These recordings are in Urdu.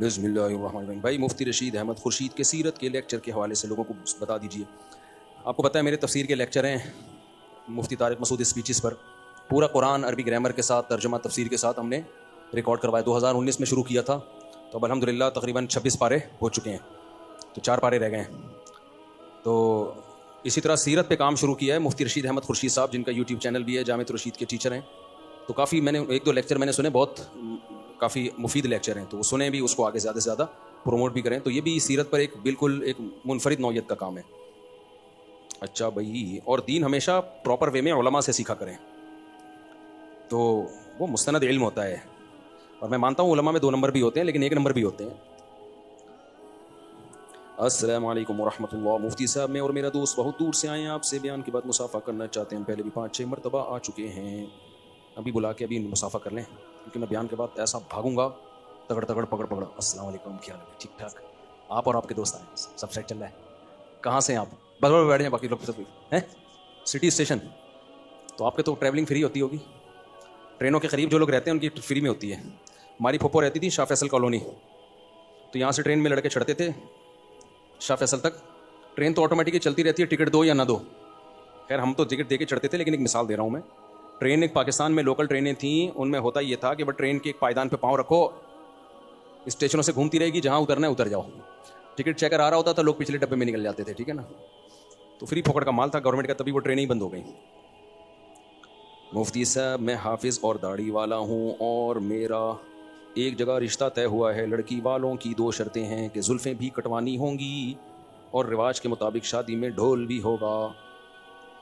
بسم اللہ الرحمن الرحیم. بھائی مفتی رشید احمد خورشید کے سیرت کے لیکچر کے حوالے سے لوگوں کو بتا دیجیے. آپ کو پتہ ہے میرے تفسیر کے لیکچر ہیں مفتی طارق مسعود اسپیچز پر. پورا قرآن عربی گرامر کے ساتھ ترجمہ تفسیر کے ساتھ ہم نے ریکارڈ کروایا. 2019 میں شروع کیا تھا تو اب الحمدللہ تقریباً 26 پارے ہو چکے ہیں, تو 4 پارے رہ گئے ہیں. تو اسی طرح سیرت پہ کام شروع کیا ہے مفتی رشید احمد خورشید صاحب, جن کا یوٹیوب چینل بھی ہے, جامعۃ الرشید کے ٹیچر ہیں. تو کافی میں نے 1-2 لیکچر میں نے سنے, بہت کافی مفید لیکچر ہیں, تو وہ سنیں بھی, اس کو آگے زیادہ سے زیادہ پروموٹ بھی کریں. تو یہ بھی سیرت پر ایک بالکل ایک منفرد نوعیت کا کام ہے. اچھا بھائی, اور دین ہمیشہ پراپر وے میں علماء سے سیکھا کریں, تو وہ مستند علم ہوتا ہے. اور میں مانتا ہوں علماء میں 2 نمبر بھی ہوتے ہیں لیکن 1 نمبر بھی ہوتے ہیں. السلام علیکم ورحمۃ اللہ. مفتی صاحب, میں اور میرا دوست بہت دور سے آئے ہیں, آپ سے بیان کی بات مصافحہ کرنا چاہتے ہیں. پہلے بھی 5-6 مرتبہ آ چکے ہیں, ابھی بلا کے ابھی مصافحہ کر لیں, کیونکہ میں بیان کے بعد ایسا بھاگوں گا تگڑ تگڑ پکڑ پکڑ. السلام علیکم, کیا حال ہے؟ ٹھیک ٹھاک. آپ اور آپ کے دوست آئے, سب سیٹ چل رہا ہے. کہاں سے ہیں آپ؟ بس بیٹھ جائیں, باقی لوگ سب ہیں سٹی اسٹیشن. تو آپ کے تو ٹریولنگ فری ہوتی ہوگی, ٹرینوں کے قریب جو لوگ رہتے ہیں ان کی فری میں ہوتی ہے. ہماری پھوپھو رہتی تھی شاہ فیصل کالونی, تو یہاں سے ٹرین میں لڑکے چڑھتے تھے شاہ فیصل تک. ٹرین تو آٹومیٹکلی چلتی رہتی ہے, ٹکٹ دو یا نہ دو. خیر ہم تو ٹکٹ دے کے چڑھتے تھے, لیکن ایک مثال دے رہا ہوں میں. ٹرین ایک پاکستان میں لوکل ٹرینیں تھیں, ان میں ہوتا یہ تھا کہ بس ٹرین کے ایک پائیدان پہ پاؤں رکھو, اسٹیشنوں سے گھومتی رہے گی, جہاں اترنا ہے اتر جاؤ. ٹکٹ چیکر آ رہا ہوتا تھا, لوگ پچھلے ڈبے میں نکل جاتے تھے, ٹھیک ہے نا. تو فری پھوکٹ کا مال تھا گورنمنٹ کا, تبھی وہ ٹرینیں ہی بند ہو گئیں. مفتی صاحب, میں حافظ اور داڑھی والا ہوں, اور میرا ایک جگہ رشتہ طے ہوا ہے. لڑکی والوں کی 2 شرطیں ہیں کہ زلفیں بھی کٹوانی ہوں گی اور رواج کے مطابق شادی میں ڈھول بھی ہوگا.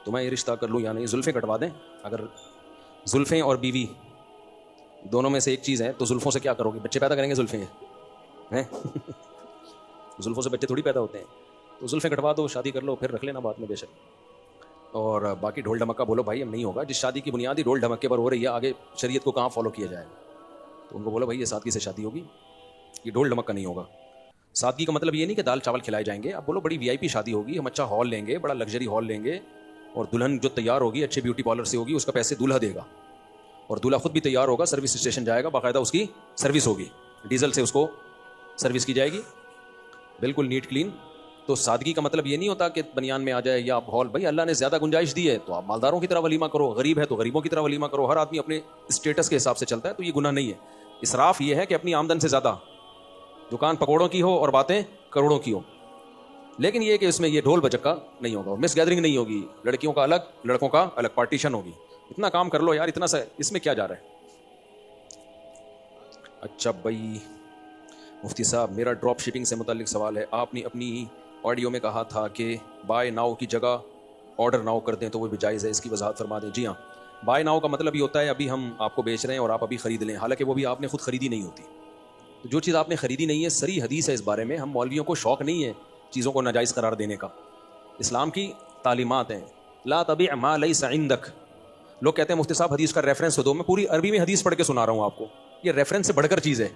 تو میں یہ رشتہ کر لوں یا نہیں؟ زلفیں کٹوا دیں. اگر زلفیں اور بیوی دونوں میں سے ایک چیز ہے تو زلفوں سے کیا کرو گے؟ بچے پیدا کریں گے زلفیں ہیں زلفوں سے بچے تھوڑی پیدا ہوتے ہیں. تو زلفیں کٹوا دو, شادی کر لو, پھر رکھ لینا بعد میں بے شک. اور باقی ڈھول ڈھمکا بولو بھائی اب نہیں ہوگا. جس شادی کی بنیادی ڈھول ڈھمکے پر ہو رہی ہے, آگے شریعت کو کہاں فالو کیا جائے؟ تو ان کو بولو بھائی یہ سادگی سے شادی ہوگی, یہ ڈھول ڈھمکا نہیں ہوگا. سادگی کا مطلب یہ نہیں کہ دال چاول کھلائے جائیں گے. اب بولو بڑی VIP شادی ہوگی, ہم اچھا ہال لیں گے, بڑا لگژری ہال لیں گے, اور دلہن جو تیار ہوگی اچھے بیوٹی پارلر سے ہوگی, اس کا پیسے دولہا دے گا, اور دولہا خود بھی تیار ہوگا, سروس اسٹیشن جائے گا, باقاعدہ اس کی سروس ہوگی, ڈیزل سے اس کو سروس کی جائے گی, بالکل نیٹ کلین. تو سادگی کا مطلب یہ نہیں ہوتا کہ بنیان میں آ جائے یا ہال. بھائی اللہ نے زیادہ گنجائش دی ہے تو آپ مالداروں کی طرح ولیمہ کرو, غریب ہے تو غریبوں کی طرح ولیمہ کرو. ہر آدمی اپنے اسٹیٹس کے حساب سے چلتا ہے, تو یہ گناہ نہیں ہے. اسراف یہ ہے کہ اپنی آمدن سے زیادہ دکان پکوڑوں کی ہو اور باتیں کروڑوں کی ہو, لیکن یہ کہ اس میں یہ ڈھول بجکا نہیں ہوگا, مس گیدرنگ نہیں ہوگی, لڑکیوں کا الگ لڑکوں کا الگ پارٹیشن ہوگی. اتنا کام کر لو یار, اتنا سا اس میں کیا جا رہا ہے؟ اچھا بھائی مفتی صاحب, میرا ڈراپ شپنگ سے متعلق سوال ہے. آپ نے اپنی آڈیو میں کہا تھا کہ بائی ناؤ کی جگہ آرڈر ناؤ کر دیں تو وہ بھی جائز ہے, اس کی وضاحت فرما دیں. جی ہاں, بائی ناؤ کا مطلب یہ ہوتا ہے ابھی ہم آپ کو بیچ رہے ہیں اور آپ ابھی خرید لیں, حالانکہ وہ بھی آپ نے خود خریدی نہیں ہوتی. تو جو چیز آپ نے خریدی نہیں ہے, صریح حدیث ہے اس بارے میں. ہم مولویوں کو شوق نہیں ہے چیزوں کو ناجائز قرار دینے کا. اسلام کی تعلیمات ہیں, لا تبع ما لیس عندک. لوگ کہتے ہیں مفتی صاحب حدیث کا ریفرنس دو. میں پوری عربی میں حدیث پڑھ کے سنا رہا ہوں آپ کو, یہ ریفرنس سے بڑھ کر چیز ہے.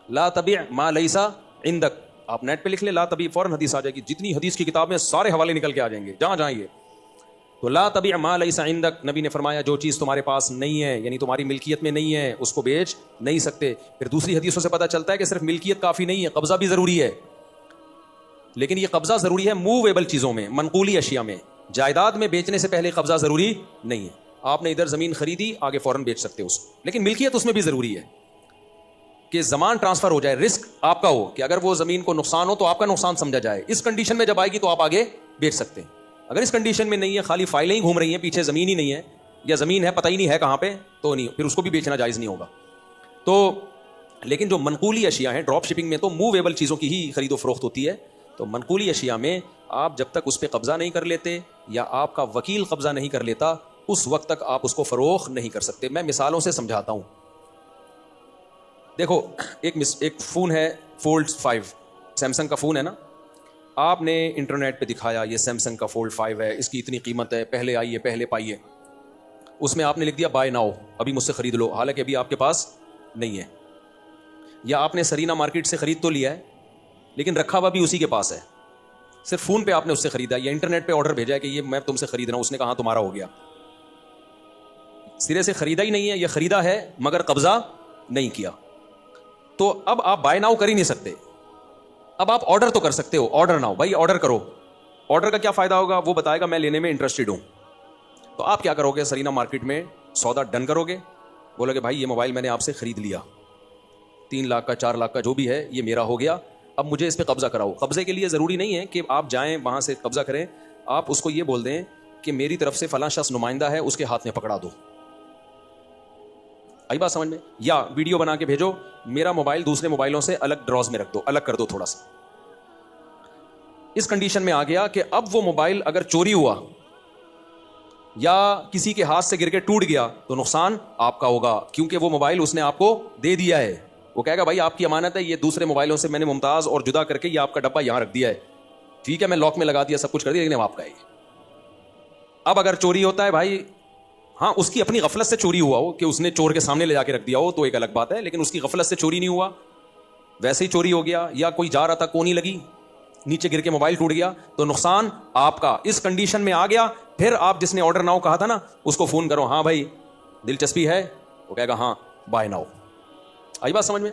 لا تبع ما لیس عندک, آپ نیٹ پہ لکھ لیں لا تبع, فوراً حدیث آ جائے گی. جتنی حدیث کی کتاب میں سارے حوالے نکل کے آ جائیں گے جہاں جہاں یہ. تو لا تبع ما لیس عندک, نبی نے فرمایا جو چیز تمہارے پاس نہیں ہے, یعنی تمہاری ملکیت میں نہیں ہے, اس کو بیچ نہیں سکتے. پھر دوسری حدیثوں سے پتہ چلتا ہے کہ صرف ملکیت کافی نہیں ہے, قبضہ بھی ضروری ہے. لیکن یہ قبضہ ضروری ہے موویبل چیزوں میں, منقولی اشیاء میں. جائیداد میں بیچنے سے پہلے قبضہ ضروری نہیں ہے. آپ نے ادھر زمین خریدی, آگے فوراً بیچ سکتے ہو اس کو, لیکن ملکیت اس میں بھی ضروری ہے کہ زمان ٹرانسفر ہو جائے, رسک آپ کا ہو کہ اگر وہ زمین کو نقصان ہو تو آپ کا نقصان سمجھا جائے. اس کنڈیشن میں جب آئے گی تو آپ آگے بیچ سکتے ہیں. اگر اس کنڈیشن میں نہیں ہے, خالی فائلیں ہی گھوم رہی ہیں, پیچھے زمین ہی نہیں ہے, یا زمین ہے پتہ ہی نہیں ہے کہاں پہ, تو نہیں, پھر اس کو بھی بیچنا جائز نہیں ہوگا. تو لیکن جو منقولی اشیاء ہیں, ڈراپ شپنگ میں تو موویبل چیزوں کی ہی خرید و فروخت ہوتی ہے. تو منقولی اشیاء میں آپ جب تک اس پہ قبضہ نہیں کر لیتے یا آپ کا وکیل قبضہ نہیں کر لیتا, اس وقت تک آپ اس کو فروخت نہیں کر سکتے. میں مثالوں سے سمجھاتا ہوں. دیکھو ایک فون ہے فولڈ 5, سیمسنگ کا فون ہے نا. آپ نے انٹرنیٹ پہ دکھایا یہ سیمسنگ کا فولڈ 5 ہے, اس کی اتنی قیمت ہے, پہلے آئیے پہلے پائیے. اس میں آپ نے لکھ دیا بائی ناؤ, ابھی مجھ سے خرید لو, حالانکہ ابھی آپ کے پاس نہیں ہے. یا آپ نے سرینا مارکیٹ سے خرید تو لیا ہے لیکن رکھا ہوا بھی اسی کے پاس ہے, صرف فون پہ آپ نے اس سے خریدا, یا انٹرنیٹ پہ آرڈر بھیجا ہے کہ یہ میں تم سے خرید رہا ہوں, اس نے کہا تمہارا ہو گیا. سرے سے خریدا ہی نہیں ہے, یا خریدا ہے مگر قبضہ نہیں کیا. تو اب آپ بائی ناؤ کر ہی نہیں سکتے. اب آپ آرڈر تو کر سکتے ہو, آرڈر ناؤ, بھائی آرڈر کرو. آرڈر کا کیا فائدہ ہوگا وہ بتائے گا, میں لینے میں انٹرسٹڈ ہوں. تو آپ کیا کرو گے, سرینا مارکیٹ میں سودا ڈن کرو گے, بولو گے بھائی یہ موبائل میں نے آپ سے خرید لیا, 3 لاکھ کا 4 لاکھ کا جو بھی ہے یہ میرا ہو گیا, اب مجھے اس پہ قبضہ کراؤ. قبضے کے لیے ضروری نہیں ہے کہ آپ جائیں وہاں سے قبضہ کریں, آپ اس کو یہ بول دیں کہ میری طرف سے فلاں شخص نمائندہ ہے, اس کے ہاتھ میں پکڑا دو. آئی بات سمجھ میں؟ یا ویڈیو بنا کے بھیجو, میرا موبائل دوسرے موبائلوں سے الگ ڈراز میں رکھ دو, الگ کر دو تھوڑا سا. اس کنڈیشن میں آ گیا کہ اب وہ موبائل اگر چوری ہوا یا کسی کے ہاتھ سے گر کے ٹوٹ گیا تو نقصان آپ کا ہوگا, کیونکہ وہ موبائل اس نے آپ کو دے دیا ہے. وہ کہے گا بھائی آپ کی امانت ہے, یہ دوسرے موبائلوں سے میں نے ممتاز اور جدا کر کے یہ آپ کا ڈبہ یہاں رکھ دیا ہے, ٹھیک ہے میں لاک میں لگا دیا, سب کچھ کر دیا, لیکن آپ کا ہے. اب اگر چوری ہوتا ہے بھائی, ہاں اس کی اپنی غفلت سے چوری ہوا ہو کہ اس نے چور کے سامنے لے جا کے رکھ دیا ہو تو ایک الگ بات ہے, لیکن اس کی غفلت سے چوری نہیں ہوا, ویسے ہی چوری ہو گیا, یا کوئی جا رہا تھا کونی لگی نیچے گر کے موبائل ٹوٹ گیا تو نقصان آپ کا. اس کنڈیشن میں آ گیا, پھر آپ جس نے آرڈر ناؤ کہا تھا نا اس کو فون کرو, ہاں بھائی دلچسپی ہے, وہ کہے گا ہاں بائی ناؤ. آئی بات سمجھ میں؟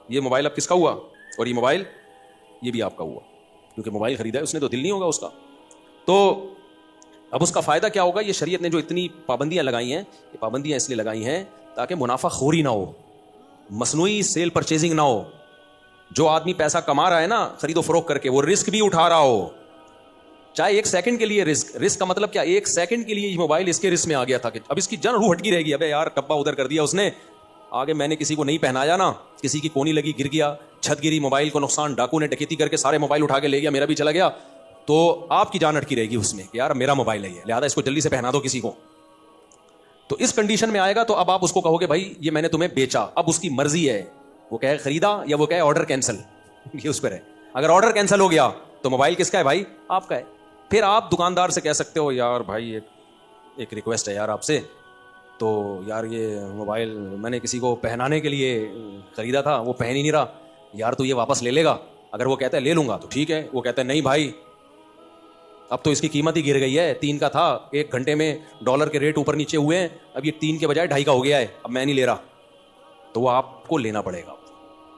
یہ موبائل اب کس کا ہوا, اور یہ موبائل یہ بھی آپ کا ہوا, کیونکہ موبائل خریدا ہے اس نے تو دل نہیں ہوگا اس کا. تو اب اس کا فائدہ کیا ہوگا؟ یہ شریعت نے جو اتنی پابندیاں لگائی ہیں, یہ پابندیاں اس لیے لگائی ہیں تاکہ منافع خوری نہ ہو, مصنوعی سیل پرچیزنگ نہ ہو. جو آدمی پیسہ کما رہا ہے نا خرید و فروخت کر کے, وہ رسک بھی اٹھا رہا ہو, چاہے 1 سیکنڈ کے لیے رسک. رسک کا مطلب کیا, 1 سیکنڈ کے لیے یہ موبائل اس کے رسک میں آ گیا تھا کہ اب اس کی جان روح ہٹکی رہے گی, ابے یار ڈبہ ادھر کر دیا اس نے, آگے میں نے کسی کو نہیں پہنایا نا, کسی کی کونی لگی گر گیا, چھت گری, موبائل کو نقصان, ڈاکو نے ڈکیتی کر کے سارے موبائل اٹھا کے لے گیا, میرا بھی چلا گیا, تو آپ کی جان اٹکی رہے گی اس میں کہ یار میرا موبائل ہے یہ, لہٰذا اس کو جلدی سے پہنا دو کسی کو. تو اس کنڈیشن میں آئے گا تو اب آپ اس کو کہو گے بھائی یہ میں نے تمہیں بیچا, اب اس کی مرضی ہے, وہ کہے خریدا یا وہ کہے آرڈر کینسل, یہ اس پر ہے. اگر آرڈر کینسل ہو گیا تو موبائل کس کا ہے بھائی, آپ کا ہے. پھر آپ دکاندار سے کہہ سکتے ہو یار بھائی ایک ریکویسٹ ہے یار آپ سے, تو یار یہ موبائل میں نے کسی کو پہنانے کے لیے خریدا تھا, وہ پہن ہی نہیں رہا یار, تو یہ واپس لے لے گا؟ اگر وہ کہتا ہے لے لوں گا تو ٹھیک ہے, وہ کہتا ہے نہیں بھائی اب تو اس کی قیمت ہی گر گئی ہے, 3 کا تھا, 1 گھنٹے میں ڈالر کے ریٹ اوپر نیچے ہوئے ہیں, اب یہ 3 کے بجائے 2.5 کا ہو گیا ہے, اب میں نہیں لے رہا, تو وہ آپ کو لینا پڑے گا.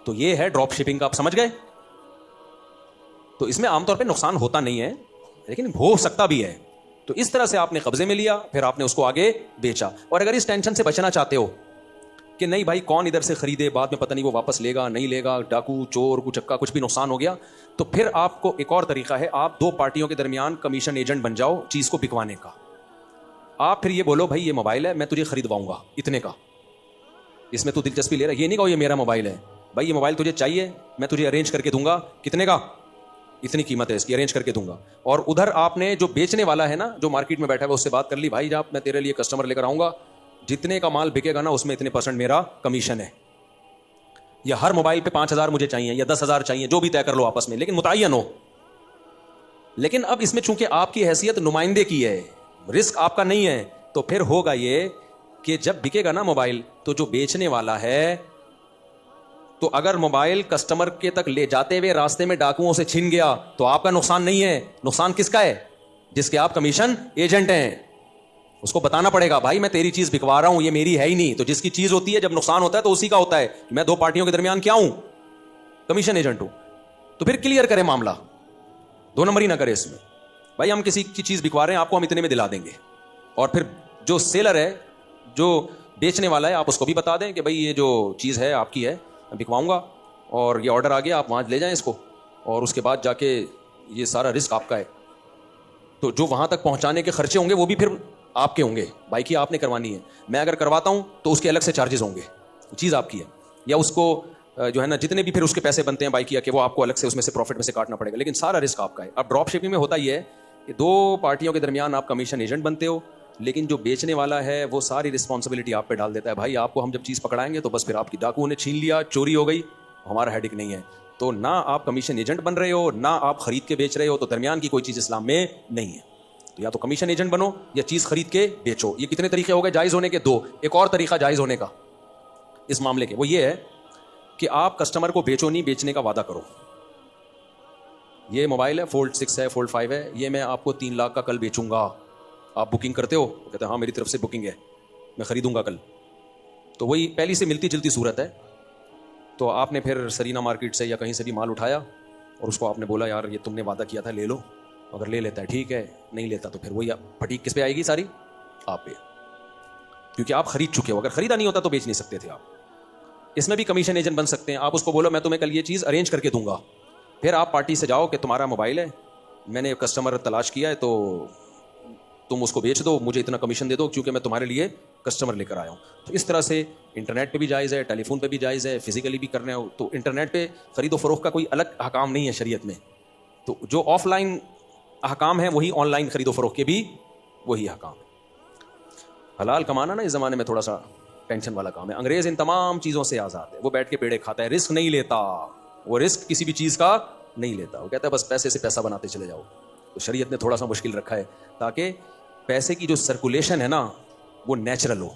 تو یہ ہے ڈراپ شپنگ کا, آپ سمجھ گئے؟ تو اس میں عام طور پہ نقصان ہوتا نہیں ہے, لیکن ہو سکتا بھی ہے. تو اس طرح سے آپ نے قبضے میں لیا, پھر آپ نے اس کو آگے بیچا. اور اگر اس ٹینشن سے بچنا چاہتے ہو کہ نہیں بھائی کون ادھر سے خریدے, بعد میں پتہ نہیں وہ واپس لے گا نہیں لے گا, ڈاکو چور کو چکا کچھ بھی نقصان ہو گیا, تو پھر آپ کو ایک اور طریقہ ہے, آپ 2 پارٹیوں کے درمیان کمیشن ایجنٹ بن جاؤ چیز کو بکوانے کا. آپ پھر یہ بولو بھائی یہ موبائل ہے میں تجھے خریدواؤں گا اتنے کا, اس میں تو دلچسپی لے رہا ہے, یہ نہیں کہو یہ میرا موبائل ہے, بھائی یہ موبائل تجھے چاہیے میں تجھے ارینج کر کے دوں گا, کتنے کا, اتنی قیمت ہے اس کی, ارینج کر کے دوں گا. اور ادھر آپ نے جو بیچنے والا ہے نا, جو مارکیٹ میں بیٹھا ہے, اس سے بات کر لی, بھائی جب میں تیرے لیے کسٹمر لے کر آؤں گا, جتنے کا مال بکے گا نا اس میں اتنے % میرا کمیشن ہے, یا ہر موبائل پہ 5,000 مجھے چاہیے یا 10,000 چاہیے, جو بھی طے کر لو آپس میں, لیکن متعین ہو. لیکن اب اس میں چونکہ آپ کی حیثیت نمائندے کی ہے, رسک آپ کا نہیں ہے, تو پھر ہوگا یہ کہ جب بکے گا نا موبائل تو جو بیچنے والا ہے, تو اگر موبائل کسٹمر کے تک لے جاتے ہوئے راستے میں ڈاکوؤں سے چھن گیا تو آپ کا نقصان نہیں ہے, نقصان کس کا ہے, جس کے آپ کمیشن ایجنٹ ہیں. اس کو بتانا پڑے گا بھائی میں تیری چیز بکوا رہا ہوں, یہ میری ہے ہی نہیں. تو جس کی چیز ہوتی ہے جب نقصان ہوتا ہے تو اسی کا ہوتا ہے, میں 2 پارٹیوں کے درمیان کیا ہوں, کمیشن ایجنٹ ہوں. تو پھر کلیئر کرے معاملہ, 2 نمبر ہی نہ کرے اس میں, بھائی ہم کسی کی چیز بکوا رہے ہیں, آپ کو ہم اتنے میں دلا دیں گے. اور پھر جو سیلر ہے, جو بیچنے والا ہے, آپ اس کو بھی بتا دیں کہ بھائی یہ جو چیز ہے آپ کی ہے, میں بکواؤں گا, اور یہ آرڈر آ گیا, آپ وہاں لے جائیں اس کو, اور اس کے بعد جا کے یہ سارا رسک آپ کا ہے. تو جو وہاں تک پہنچانے کے خرچے ہوں گے وہ بھی پھر آپ کے ہوں گے, بائک ہی آپ نے کروانی ہے. میں اگر کرواتا ہوں تو اس کے الگ سے چارجز ہوں گے, چیز آپ کی ہے, یا اس کو جو ہے نا جتنے بھی پھر اس کے پیسے بنتے ہیں بائک کیا کہ وہ آپ کو الگ سے اس میں سے پروفٹ میں سے کاٹنا پڑے گا, لیکن سارا رسک آپ کا ہے. اب ڈراپ شپنگ میں ہوتا یہ ہے کہ 2 پارٹیوں کے درمیان آپ کمیشن ایجنٹ بنتے ہو, لیکن جو بیچنے والا ہے وہ ساری رسپانسبلٹی آپ پہ ڈال دیتا ہے, بھائی آپ کو ہم جب چیز پکڑائیں گے تو بس پھر آپ کی ڈاکو نے چھین لیا, چوری ہو گئی, ہمارا ہیڈک نہیں ہے. تو نہ آپ کمیشن ایجنٹ بن رہے ہو, نہ آپ خرید کے بیچ رہے ہو, تو درمیان کی کوئی چیز اسلام میں نہیں ہے. تو یا تو کمیشن ایجنٹ بنو یا چیز خرید کے بیچو. یہ کتنے طریقے ہو گئے جائز ہونے کے؟ 2. ایک اور طریقہ جائز ہونے کا اس معاملے کے, وہ یہ ہے کہ آپ کسٹمر کو بیچو نہیں, بیچنے کا وعدہ کرو. یہ موبائل ہے فولڈ 6 ہے, فولڈ 5 ہے, یہ میں آپ کو 3 لاکھ کا کل بیچوں گا, آپ بکنگ کرتے ہو؟ کہتے ہیں ہاں میری طرف سے بکنگ ہے, میں خریدوں گا کل. تو وہی پہلی سے ملتی جلتی صورت ہے تو آپ نے پھر سرینا مارکیٹ سے یا کہیں سے بھی مال اٹھایا اور اس کو آپ نے بولا یار یہ تم نے وعدہ کیا تھا لے لو, اگر لے لیتا ہے ٹھیک ہے, نہیں لیتا تو پھر وہی پھٹی کس پہ آئے گی ساری, آپ پہ, کیونکہ آپ خرید چکے ہو. اگر خریدا نہیں ہوتا تو بیچ نہیں سکتے تھے آپ. اس میں بھی کمیشن ایجنٹ بن سکتے ہیں. آپ اس کو بولو میں تمہیں کل یہ چیز ارینج کر کے دوں گا, پھر آپ پارٹی سے جاؤ کہ تمہارا موبائل ہے, میں نے کسٹمر تلاش کیا ہے تو تم اس کو بیچ دو, مجھے اتنا کمیشن دے دو کیونکہ میں تمہارے لیے کسٹمر لے کر آیا ہوں. تو اس طرح سے انٹرنیٹ پہ بھی جائز ہے, ٹیلی فون پہ بھی جائز ہے, فزیکلی بھی کرنا ہو تو انٹرنیٹ پہ خرید و فروخت کا کوئی الگ احکام نہیں ہے شریعت میں. تو جو آف لائن احکام ہیں وہی آن لائن خرید و فروخت کے بھی وہی احکام ہے. حلال کمانا نا اس زمانے میں تھوڑا سا ٹینشن والا کام ہے. انگریز ان تمام چیزوں سے آزاد ہے, وہ بیٹھ کے پیڑے کھاتا ہے, رسک نہیں لیتا, وہ رسک کسی بھی چیز کا نہیں لیتا, وہ کہتا ہے بس پیسے سے پیسہ بناتے چلے جاؤ. تو شریعت نے تھوڑا سا مشکل رکھا ہے تاکہ پیسے کی جو سرکولیشن ہے نا وہ نیچرل ہو.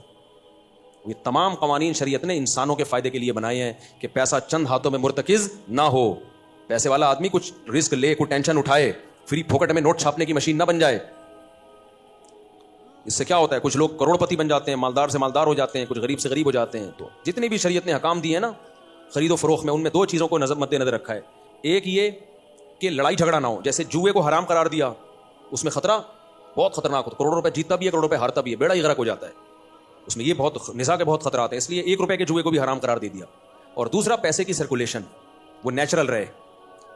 یہ تمام قوانین شریعت نے انسانوں کے فائدے کے لیے بنائے ہیں کہ پیسہ چند ہاتھوں میں مرتکز نہ ہو. پیسے والا آدمی کچھ رسک لے, کوئی ٹینشن اٹھائے, فری پھوکٹ میں نوٹ چھاپنے کی مشین نہ بن جائے. اس سے کیا ہوتا ہے, کچھ لوگ کروڑ پتی بن جاتے ہیں, مالدار سے مالدار ہو جاتے ہیں, کچھ غریب سے غریب ہو جاتے ہیں. تو جتنے بھی شریعت نے حکام دیے ہیں نا خرید و فروخت میں, ان میں دو چیزوں کو مد نظر رکھا ہے. ایک یہ کہ لڑائی جھگڑا نہ ہو. جیسے جوئے کو حرام قرار دیا, اس میں خطرہ بہت خطرناک ہوتا ہے, کروڑوں روپے جیتتا بھی ہے, کروڑوں روپے ہارتا بھی ہے, بیڑا ہی غرق ہو جاتا ہے. اس میں یہ بہت نزاع کے بہت خطرات ہیں, اس لیے 1 روپے کے جوئے کو بھی حرام قرار دے دیا. اور دوسرا پیسے کی سرکولیشن وہ نیچرل رہے.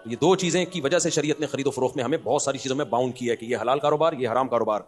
یہ دو چیزیں کی وجہ سے شریعت نے خرید و فروخت میں ہمیں بہت ساری چیزوں میں باؤنڈ کیا ہے کہ یہ حلال کاروبار, یہ حرام کاروبار.